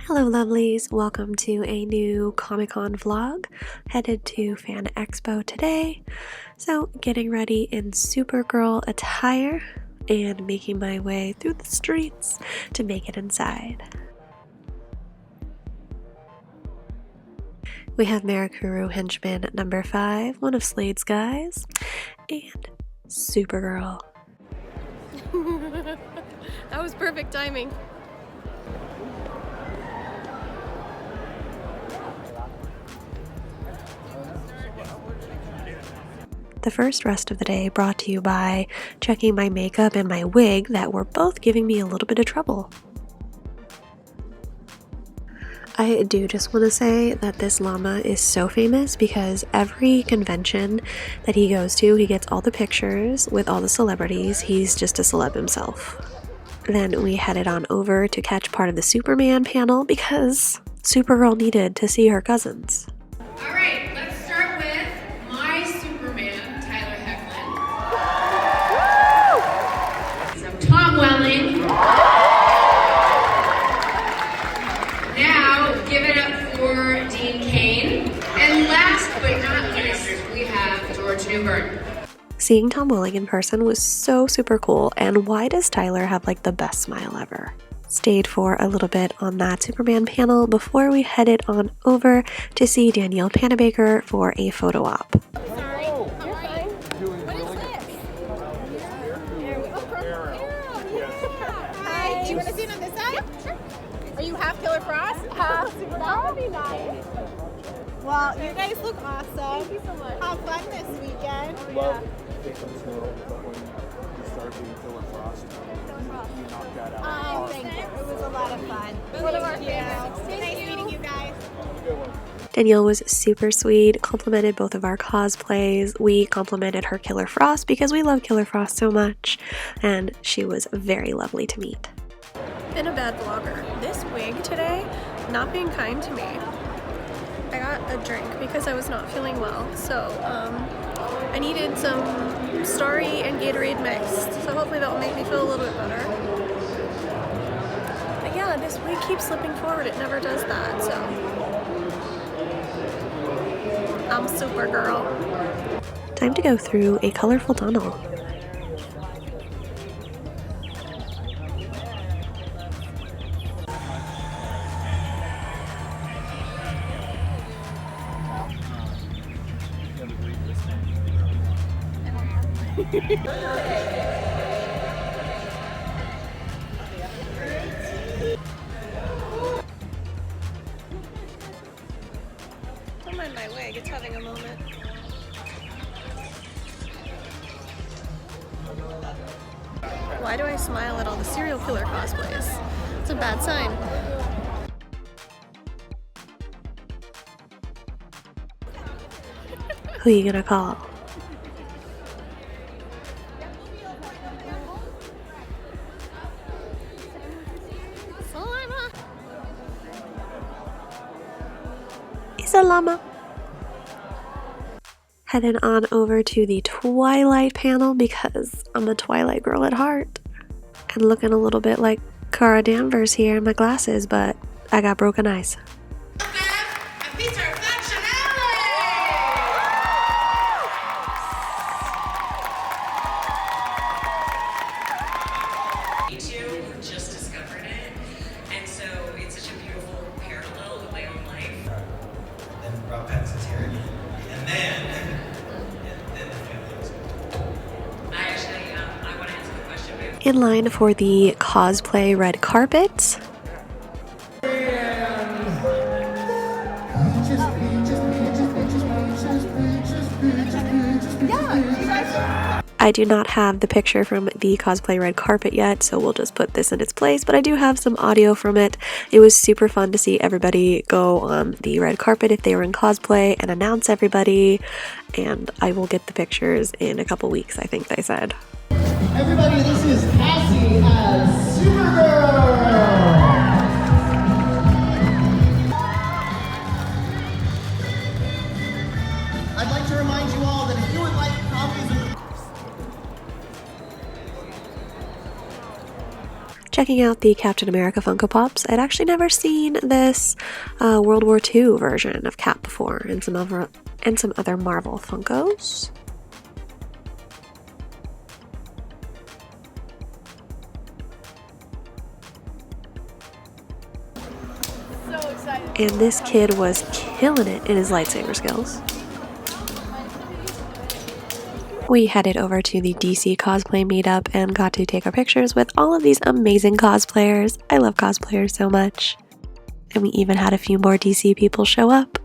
Hello lovelies, welcome to a new Comic-Con vlog. Headed to FanExpo today, so getting ready in Supergirl attire and making my way through the streets to make it inside. We have Marikuru henchman number 5, one of Slade's guys, and Supergirl. That was perfect timing. The first rest of the day brought to you by checking my makeup and my wig that were both giving me a little bit of trouble. I do just want to say that this llama is so famous because every convention that he goes to, he gets all the pictures with all the celebrities. He's just a celeb himself. Then we headed on over to catch part of the Superman panel because Supergirl needed to see her cousins. Alright, let's start with my Superman, Tyler Hecklin. Some Tom Welling. Now, give it up for Dean Cain. And last but not least, we have George Newbern. Seeing Tom Welling in person was so super cool, and why does Tyler have like the best smile ever? Stayed for a little bit on that Superman panel before we headed on over to see Danielle Panabaker for a photo op. Sorry, you're fine. What is this? Hi, do you want to see it on this side? Sure. Are you half Killer Frost? Half Supergirl? That would be nice. Well, you guys look awesome. Thank you so much. Have fun this weekend. Love take some snow, but when you start being Killer Frost, you knock that out. Oh, thank you. It was a lot of fun. One of our favorites. Nice meeting you guys. Danielle was super sweet, complimented both of our cosplays. We complimented her Killer Frost because we love Killer Frost so much, and she was very lovely to meet. Been a bad vlogger. This wig today, not being kind to me. I got a drink because I was not feeling well, so I needed some Starry and Gatorade mixed, so hopefully that will make me feel a little bit better. But yeah, this wig keeps slipping forward, it never does that, so I'm Supergirl. Time to go through a colorful tunnel. Don't mind my wig, it's having a moment. Why do I smile at all the serial killer cosplays? It's a bad sign. Who you gonna call? Is a llama. Headed on over to the Twilight panel because I'm a Twilight girl at heart. And looking a little bit like Cara Danvers here in my glasses, but I got broken eyes. Just discovered it, and so it's such a beautiful parallel with my own life. Then Rob Pattinson's here, and then the family was I actually, I want to answer the question. In line for the cosplay red carpet. I do not have the picture from the cosplay red carpet yet, so we'll just put this in its place, but I do have some audio from it. It was super fun to see everybody go on the red carpet if they were in cosplay and announce everybody, and I will get the pictures in a couple weeks, I think they said. Everybody, this is Cassie as Supergirl! I'd like to remind you all that if you would like copies of checking out the Captain America Funko Pops. I'd actually never seen this World War II version of Cap before, and some other Marvel Funkos. So excited. And this kid was killing it in his lightsaber skills. We headed over to the DC cosplay meetup and got to take our pictures with all of these amazing cosplayers. I love cosplayers so much. And we even had a few more DC people show up.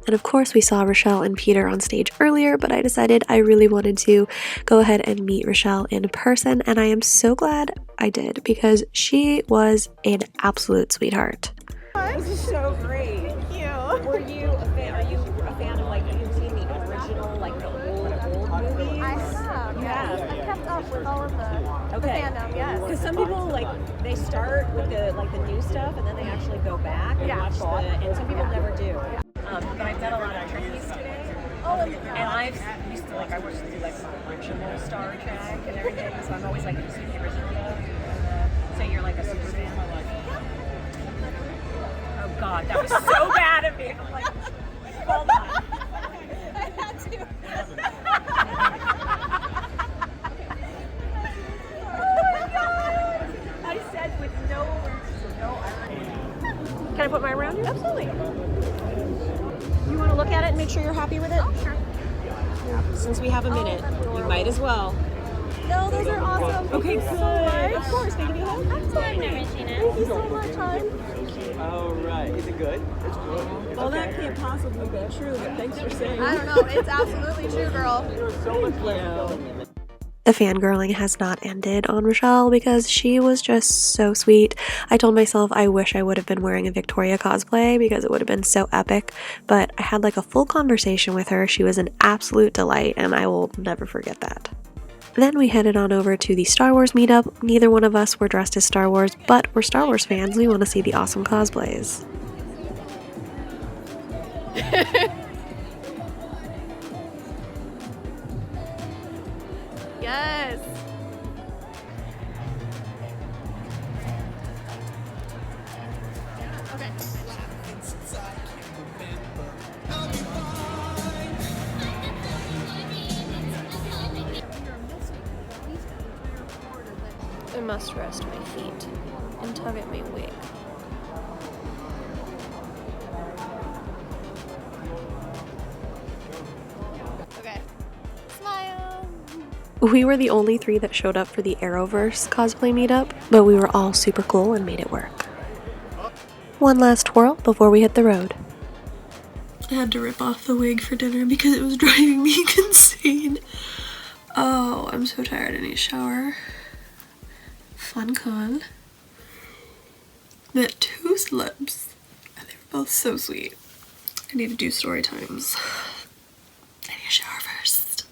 And of course we saw Rochelle and Peter on stage earlier, but I decided I really wanted to go ahead and meet Rochelle in person, and I am so glad I did because she was an absolute sweetheart. This is so great. Thank you. Are you a fan of, like, you've seen the original, like, the old movies? I have. You Yes. have? I've kept up with all of the fandom, yes. Because some people, like, they start with the new stuff and then they actually go back and watch and some people never do. But I've met a lot of Trekkies today. Oh, And I used to, like, I used to do, like, original Star Trek and everything, so I'm always, like, you see the original. Say you're, like, a super fan. Oh, God, that was so bad of me. I'm like, hold on. I had to. I said with no irony. Can I put mine around you? Absolutely. You want to look at it and make sure you're happy with it? Oh, sure. Since we have a minute, you might as well. No, those are awesome. Okay, Thank you good. so much. Of course, can you do that? Absolutely. Thank you so much, hon. All right. Is it good? It's good. Well, that can't possibly be true, but thanks for saying. I don't know. It's absolutely true, girl. The fangirling has not ended on Rochelle because she was just so sweet. I told myself I wish I would have been wearing a Victoria cosplay because it would have been so epic, but I had like a full conversation with her. She was an absolute delight and I will never forget that. Then we headed on over to the Star Wars meetup. Neither one of us were dressed as Star Wars, but we're Star Wars fans. We want to see the awesome cosplays. Yes. Okay. I must rest my feet and tug at my wig. Okay. Smile. We were the only 3 that showed up for the Arrowverse cosplay meetup, but we were all super cool and made it work. One last twirl before we hit the road. I had to rip off the wig for dinner because it was driving me insane. Oh, I'm so tired. I need a shower. Fun con. Met 2 celebs, and they were both so sweet. I need to do story times. I need a shower first.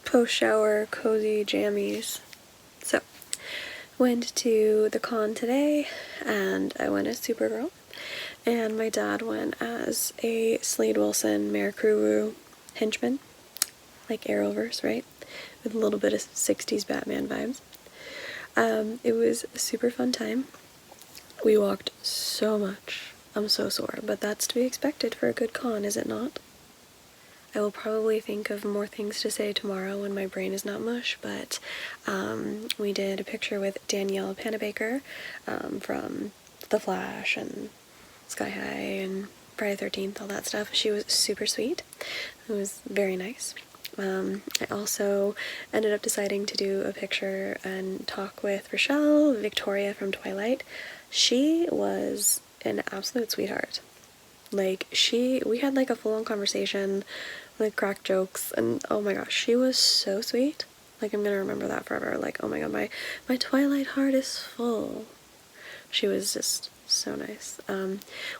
Post-shower cozy jammies. So, went to the con today, and I went as Supergirl, and my dad went as a Slade Wilson Mayor Kuru henchman, like Arrowverse, right? With a little bit of 60s Batman vibes. It was a super fun time. We walked so much. I'm so sore, but that's to be expected for a good con, is it not? I will probably think of more things to say tomorrow when my brain is not mush, but we did a picture with Danielle Panabaker from The Flash and Sky High and Friday the 13th, all that stuff. She was super sweet. It was very nice. I also ended up deciding to do a picture and talk with Rochelle, Victoria from Twilight. She was an absolute sweetheart. Like, we had like a full-on conversation, like crack jokes, and oh my gosh, she was so sweet. Like, I'm gonna remember that forever. Like, oh my god, my Twilight heart is full. She was just so nice.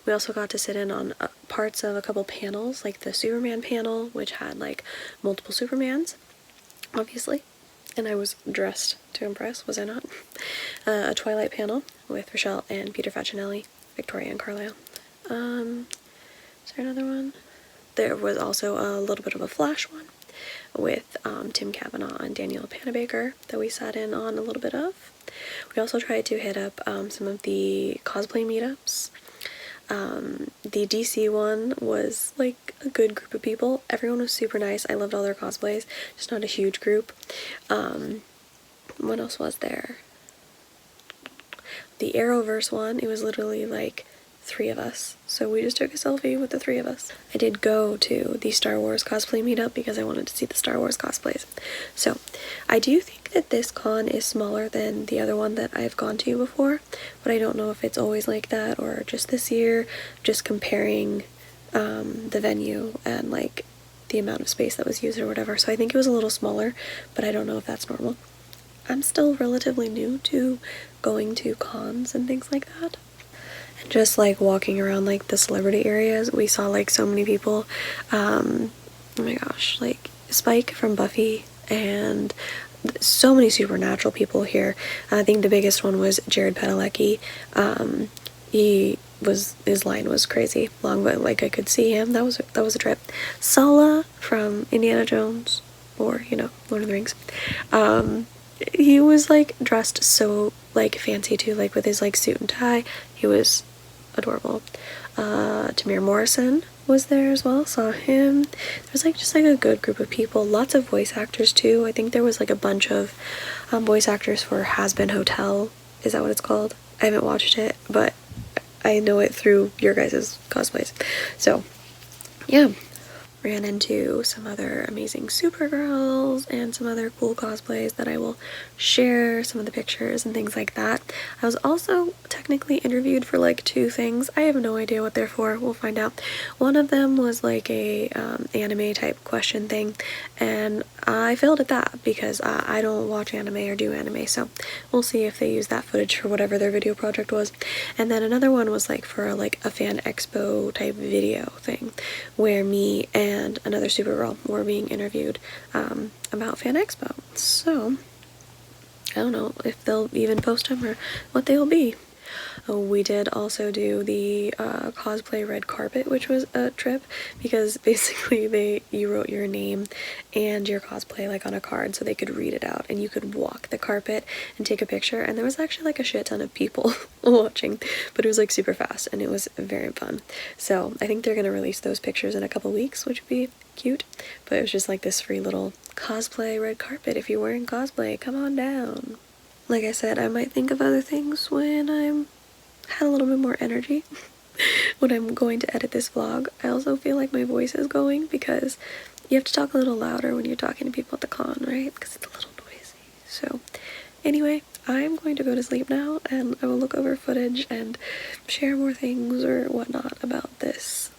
We also got to sit in on parts of a couple panels, like the Superman panel, which had like multiple Supermans, obviously, and I was dressed to impress, was I not? A Twilight panel with Rochelle and Peter Facinelli, Victoria and Carlisle. Is there another one? There was also a little bit of a Flash one, with Tim Cavanaugh and Danielle Panabaker that we sat in on a little bit of. We also tried to hit up some of the cosplay meetups. The DC one was like a good group of people. Everyone was super nice. I loved all their cosplays, just not a huge group. What else was there? The Arrowverse one, it was literally like 3 of us. So we just took a selfie with the 3 of us. I did go to the Star Wars cosplay meetup because I wanted to see the Star Wars cosplays. So I do think that this con is smaller than the other one that I've gone to before, but I don't know if it's always like that or just this year, just comparing the venue and like the amount of space that was used or whatever. So I think it was a little smaller, but I don't know if that's normal. I'm still relatively new to going to cons and things like that. And just like walking around like the celebrity areas, we saw like so many people. Oh my gosh, like Spike from Buffy and so many supernatural people here. I think the biggest one was Jared Padalecki. His line was crazy long, but like I could see him. That was a trip. Sala from Indiana Jones, or Lord of the Rings. He was like dressed so like fancy too, like with his like suit and tie. He was adorable. Tamir Morrison was there as well. Saw him. There was like just like a good group of people. Lots of voice actors too. I think there was like a bunch of voice actors for Has Been Hotel. Is that what it's called? I haven't watched it, but I know it through your guys' cosplays. So yeah. Ran into some other amazing Supergirls and some other cool cosplays that I will share some of the pictures and things like that. I was also technically interviewed for like 2 things. I have no idea what they're for. We'll find out. One of them was like a anime type question thing, and I failed at that because I don't watch anime or do anime, so we'll see if they use that footage for whatever their video project was. And then another one was like for like a FanExpo type video thing where me and another Supergirl were being interviewed about FanExpo. So I don't know if they'll even post them or what they will be. We did also do the cosplay red carpet, which was a trip because basically you wrote your name and your cosplay like on a card so they could read it out, and you could walk the carpet and take a picture, and there was actually like a shit ton of people watching, but it was like super fast and it was very fun. So I think they're gonna release those pictures in a couple weeks, which would be cute. But it was just like this free little cosplay red carpet. If you're wearing cosplay, come on down. Like I said, I might think of other things when I'm had a little bit more energy when I'm going to edit this vlog. I also feel like my voice is going because you have to talk a little louder when you're talking to people at the con, right? Because it's a little noisy. So anyway, I'm going to go to sleep now, and I will look over footage and share more things or whatnot about this